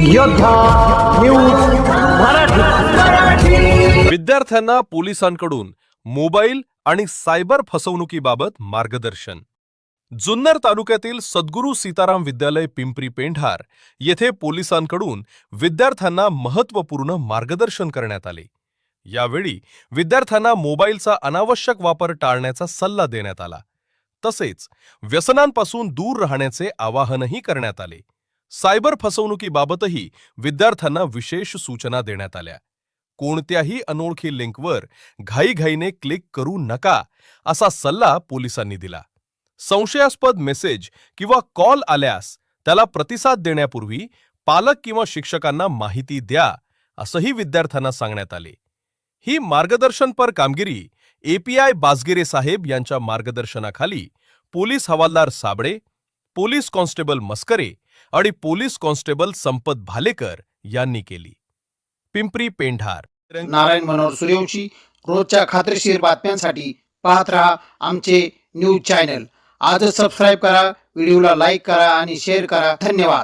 योद्धा न्यूज मराठी। विद्यार्थ्यांना पोलिसांकडून मोबाईल आणि सायबर फसवणुकीबाबत मार्गदर्शन। जुन्नर तालुक्यातील सद्गुरू सीताराम विद्यालय पिंपरी पेंढार येथे पोलिसांकडून विद्यार्थ्यांना महत्त्वपूर्ण मार्गदर्शन करण्यात आले। यावेळी विद्यार्थ्यांना मोबाईलचा अनावश्यक वापर टाळण्याचा सल्ला देण्यात आला। तसेच व्यसनांपासून दूर राहण्याचे आवाहनही करण्यात आले। सायबर फसवणुकीबाबतही विद्यार्थ्यांना विशेष सूचना देण्यात आल्या। कोणत्याही अनोळखी लिंकवर घाईघाईने क्लिक करू नका असा सल्ला पोलिसांनी दिला। संशयास्पद मेसेज किंवा कॉल आल्यास त्याला प्रतिसाद देण्यापूर्वी पालक किंवा शिक्षकांना माहिती द्या असंही विद्यार्थ्यांना सांगण्यात आले। ही मार्गदर्शनपर कामगिरी API बासगिरे साहेब यांच्या मार्गदर्शनाखाली पोलीस हवालदार साबळे, पोलीस कॉन्स्टेबल मस्करे आणि पोलीस कॉन्स्टेबल संपत भालेकर यांनी केली। पिंपरी पेंढार नारायण मनोहर सूर्यवंशी रोजच्या खात्रीशीर बातम्यांसाठी पाहत रहा आमचे न्यूज चॅनल। आजच सबस्क्राइब करा, व्हिडिओला लाईक करा आणि शेअर करा। धन्यवाद।